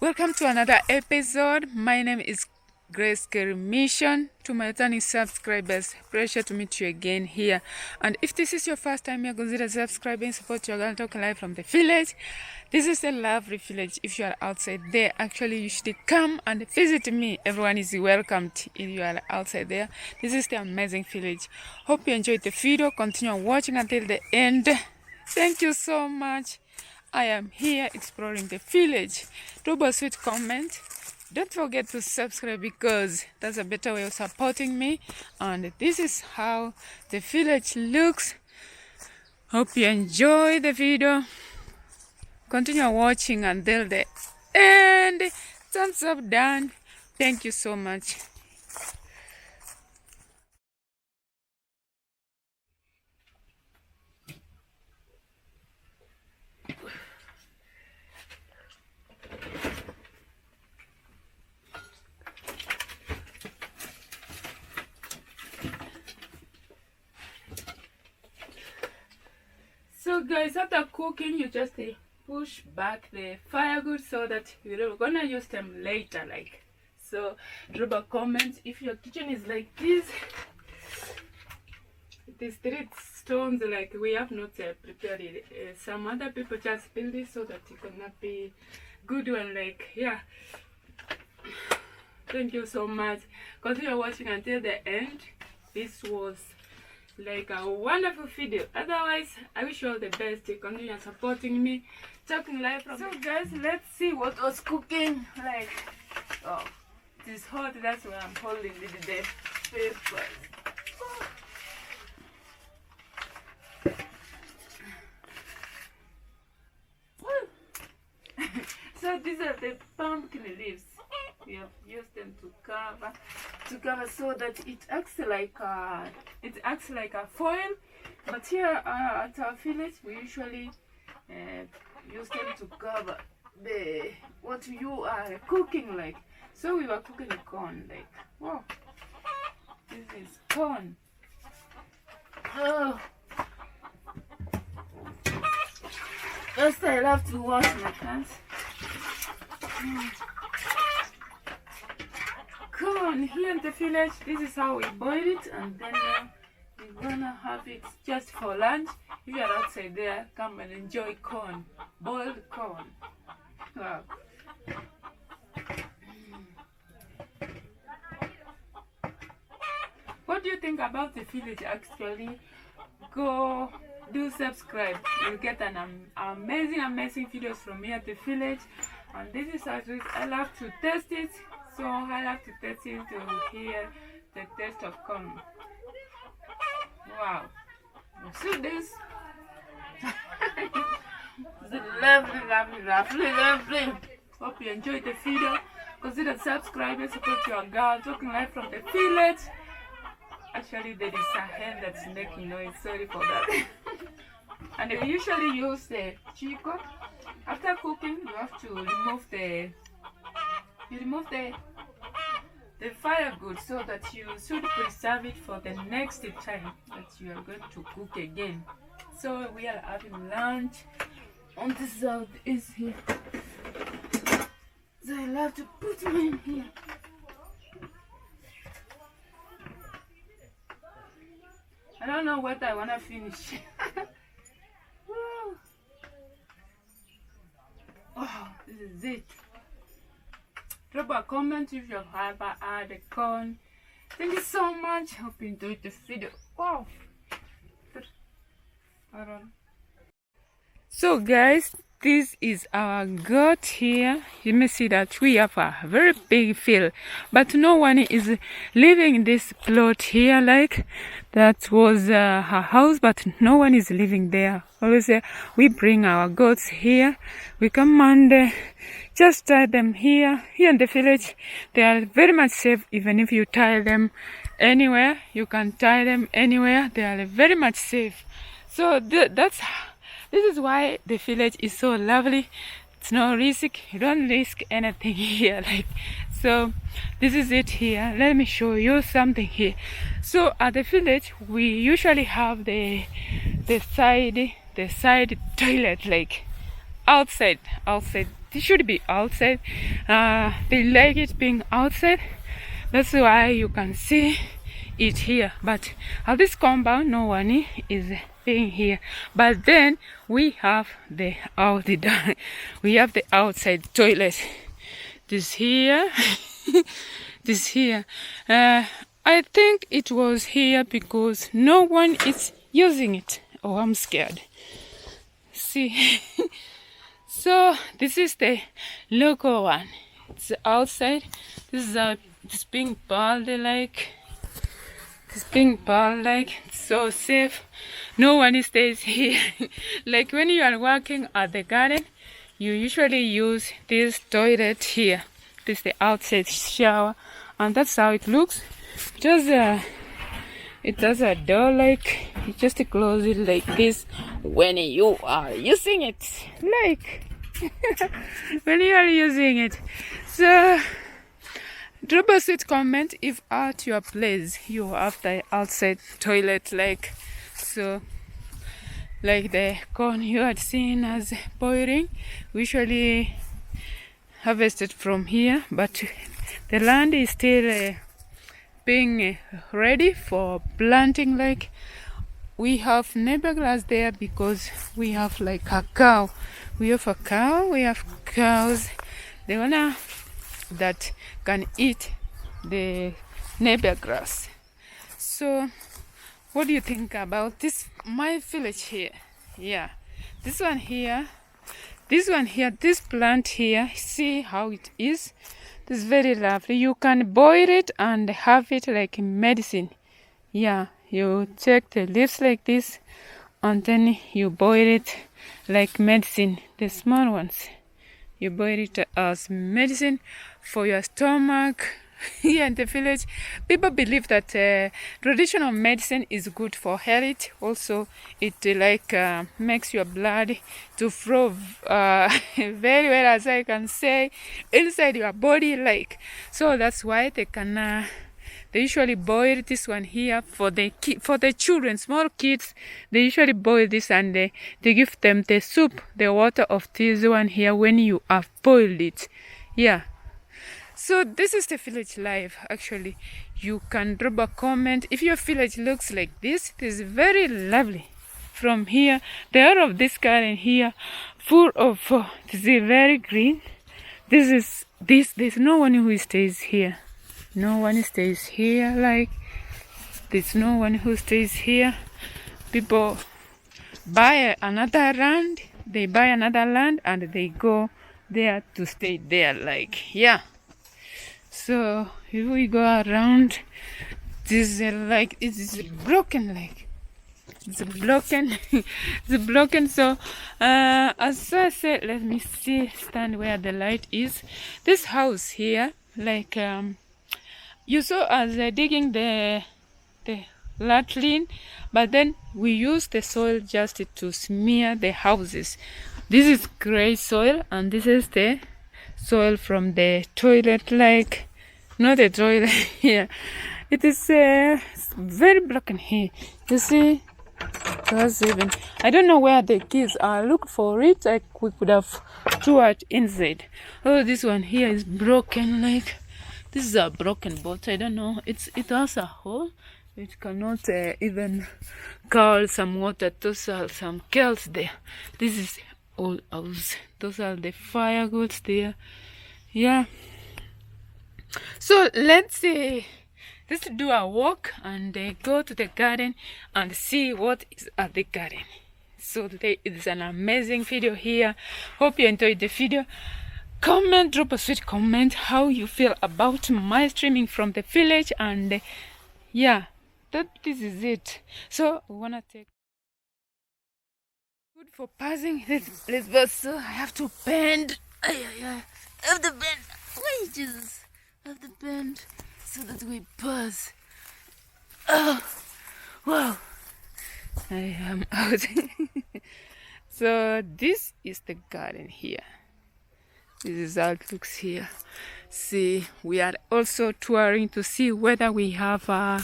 Welcome to another episode. My name is Grace Mission. To my returning subscribers, pleasure to meet you again here. And if this is your first time here, consider subscribing, support your girl talking live from the village. This is a lovely village. If you are outside there, actually you should come and visit me. Everyone is welcomed if you are outside there. This is the amazing village. Hope you enjoyed the video. Continue watching until the end. Thank you so much. I am here exploring the village. Drop a sweet comment. Don't forget to subscribe because that's a better way of supporting me. And this is how the village looks. Hope you enjoy the video. Continue watching until the end. Thumbs up done. Thank you so much. So guys, after cooking, you just push back the firewood so that you're gonna use them later. So drop a comment if your kitchen is like this. These 3 stones, like we have not prepared it. Some other people just build it so that it cannot be good one. Yeah. Thank you so much. Continue watching until the end. This was like a wonderful video. Otherwise, I wish you all the best. Continue supporting me, talking live from. So guys, let's see what was cooking. Oh, it is hot. That's why I'm holding the paper. So these are the pumpkin leaves. We have used them to cover so that it acts like a foil. But here at our village, we usually use them to cover what you are cooking like. So we were cooking corn. Wow, this is corn. Oh, first I love to wash my hands. Corn here in the village, this is how we boil it, and then we're gonna have it just for lunch. If you're outside there, come and enjoy corn, boiled corn. Wow. What do you think about the village actually? Go do subscribe. You'll get an amazing videos from me at the village. And this is actually, I love to test it. So I have to test it to hear the taste of corn. Wow. You see this? Lovely. Hope you enjoyed the video. Consider subscribing, support your girl talking live from the village. Actually, there is a hen that's making noise. Sorry for that. And we usually use the chico. After cooking, you have to remove the firewood so that you should preserve it for the next time that you are going to cook again. So we are having lunch on the south is here. So I love to put mine here. I don't know what I want to finish. Oh, this is it. Drop a comment if you have had a corn. Thank you so much. Hope you enjoyed the video. Wow. So guys, this is our goat here. You may see that we have a very big field, but no one is living in this plot here. That was her house, but no one is living there. Always we bring our goats here. We come and just tie them here in the village. They are very much safe. Even if you tie them anywhere, you can tie them anywhere. They are very much safe. So this is why the village is so lovely. It's no risk. You don't risk anything here. So this is it here. Let me show you something here. So at the village, we usually have the side toilet outside They should be outside. They like it being outside. That's why you can see it here. But at this compound, no one is being here. But then we have the we have the outside toilet. This here, this here. I think it was here because no one is using it. Oh, I'm scared. See. So this is the local one. It's outside. This is this pink ball they like. This pink ball like. It's so safe. No one stays here. Like when you are working at the garden, you usually use this toilet here. This is the outside shower, and that's how it looks. Just it does a door like. You just close it like this when you are using it. Like when you are using it. So drop a sweet comment if at your place you have the outside toilet like so. Like the corn you had seen as boiling, we usually harvested from here, but the land is still being ready for planting. Like we have neighbor grass there because we have like a cow. We have a cow, we have cows, the one that can eat the neighbor grass. So what do you think about this, my village here? Yeah, this one here, this plant here, see how it is? This is very lovely. You can boil it and have it like medicine. Yeah, you take the leaves like this and then you boil it like medicine. The small ones, you boil it as medicine for your stomach. Here in the village, people believe that traditional medicine is good for health. Also, it makes your blood to flow very well, as I can say, inside your body. Like so, that's why they can. They usually boil this one here for the children, small kids. They usually boil this and they give them the soup, the water of this one here when you have boiled it. Yeah. So this is the village life. Actually, you can drop a comment if your village looks like this. It is very lovely. From here, the air of this garden here, full of this is very green. There's no one who stays here. No one stays here. Like there's no one who stays here. People buy another land. They buy another land and they go there to stay there. Like yeah. So if we go around, this is like it is broken. Like it's broken. It's broken. So as I said, let me stand where the light is. This house here, like you saw us digging the latrine, but then we use the soil just to smear the houses. This is gray soil and this is the soil from the toilet. Like not the toilet here. It is very broken here. You see, even I don't know where the kids are. Look for it. Like we could have threw it inside. Oh, this one here is broken. Like this is a broken boat. I don't know. It has a hole. It cannot even call some water. Those are some kells there. This is all house. Those are the firegoods there. Yeah. So let's do a walk and go to the garden and see what is at the garden. So today is an amazing video here. Hope you enjoyed the video. Comment, drop a sweet comment how you feel about my streaming from the village, and yeah, this is it. So we wanna take good for passing. Let's go. So I have to bend. I have to bend. Wait, Jesus. I have to bend so that we pass. Oh, wow. I am out. So this is the garden here. This is how it looks here. See, we are also touring to see whether we have a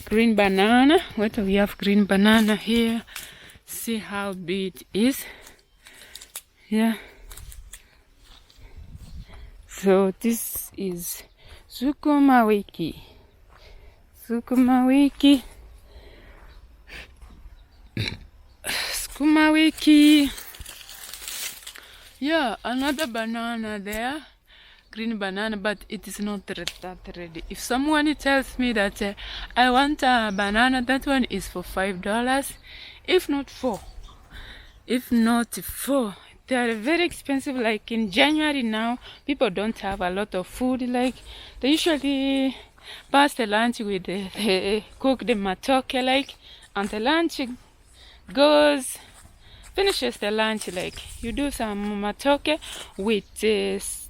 green banana. Whether we have green banana here. See how big it is. Yeah. So this is sukuma wiki. Sukuma wiki. Sukuma wiki. Yeah, another banana there. Green banana, but it is not that ready. If someone tells me that I want a banana, that one is for $5. If not four. They are very expensive. Like in January now, people don't have a lot of food. Like they usually pass the lunch with cook the matoke, like, and the lunch finishes the lunch. Like you do some matoke with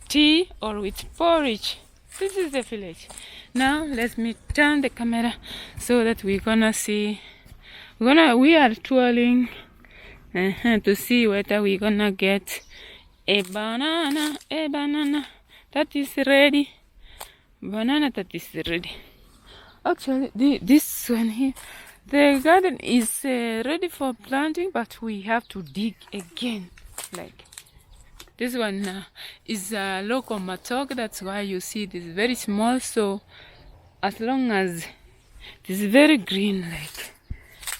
tea or with porridge. This is the village. Now let me turn the camera so that we're gonna see. We are touring to see whether we're gonna get a banana that is ready. Banana that is ready. Actually, this one here, the garden is ready for planting, but we have to dig again. Like this one is a local matoke. That's why you see this very small. So as long as it is very green, like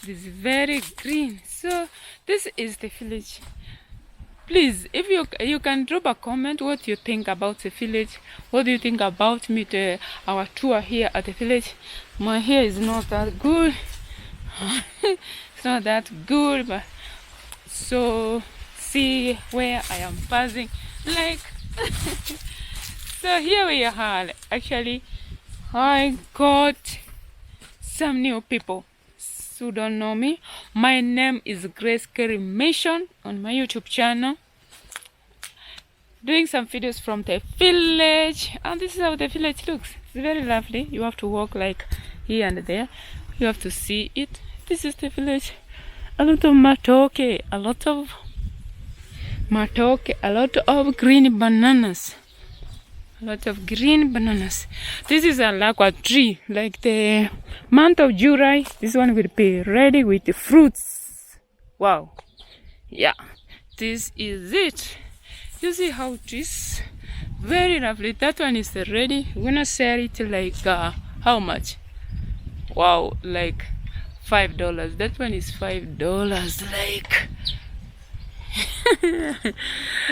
this is very green. So this is the village. Please, if you can drop a comment what you think about the village. What do you think about our tour here at the village? My hair is not that good. It's not that good, but so see where I am passing. Like so here we are. Actually, I got some new people who don't know me. My name is Grace Kerry Mission on my YouTube channel, doing some videos from the village, and this is how the village looks. It's very lovely. You have to walk like here and there. You have to see it. This is the village. A lot of matoke, a lot of green bananas. A lot of green bananas. This is a lagwa tree. Like the month of July, this one will be ready with the fruits. Wow. Yeah, this is it. You see how it is? Very lovely. That one is ready. We're gonna sell it like how much? Wow, like $5. That one is $5. Like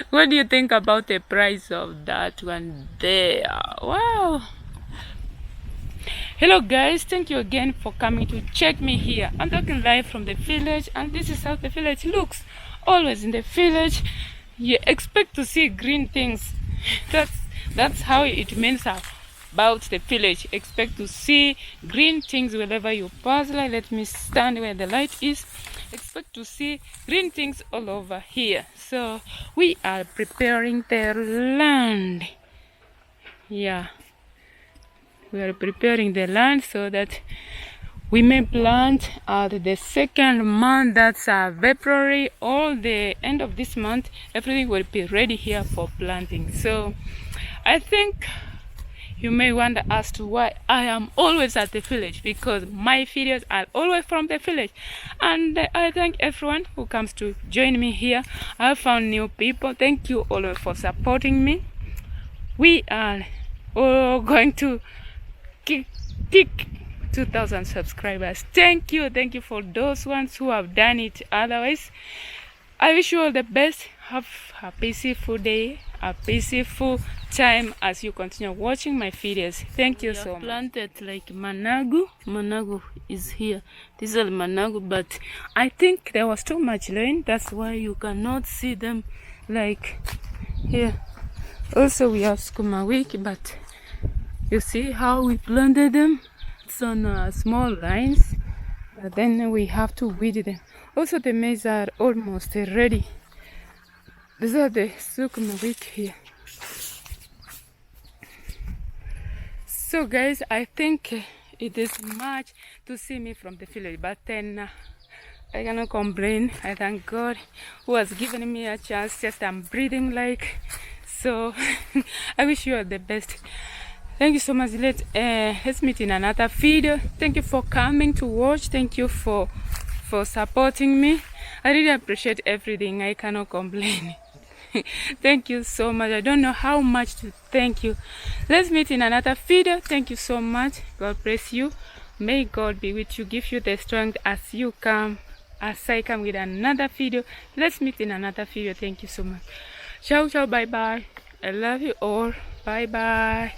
what do you think about the price of that one there? Wow. Hello guys, thank you again for coming to check me here. I'm talking live from the village, and this is how the village looks. Always in the village you expect to see green things. That's how it means about the village. Expect to see green things wherever you pass. Like, let me stand where the light is. Expect to see green things all over here. So we are preparing the land. Yeah, we are preparing the land so that we may plant at the second month. That's February. All the end of this month, everything will be ready here for planting. So I think you may wonder as to why I am always at the village, because my videos are always from the village. And I thank everyone who comes to join me here. I have found new people. Thank you all for supporting me. We are all going to kick 2,000 subscribers. Thank you for those ones who have done it. Otherwise, I wish you all the best. Have a peaceful day, a peaceful time as you continue watching my videos. Thank you so much. Planted like managu is here. This is managu, but I think there was too much rain. That's why you cannot see them like here. Also we have sukuma wiki, but you see how we planted them. It's on small lines, but then we have to weed them. Also the maize are almost ready. These are the sukuma wiki here. So guys, I think it is much to see me from the village, but then I cannot complain. I thank God who has given me a chance. Just I'm breathing like so. I wish you all the best. Thank you so much. Let's meet in another video. Thank you for coming to watch. Thank you for supporting me. I really appreciate everything. I cannot complain. Thank you so much. I don't know how much to thank you. Let's meet in another video. Thank you so much. God bless you. May God be with you, give you the strength as I come with another video. Let's meet in another video. Thank you so much. Ciao, ciao, bye bye. I love you all. Bye bye.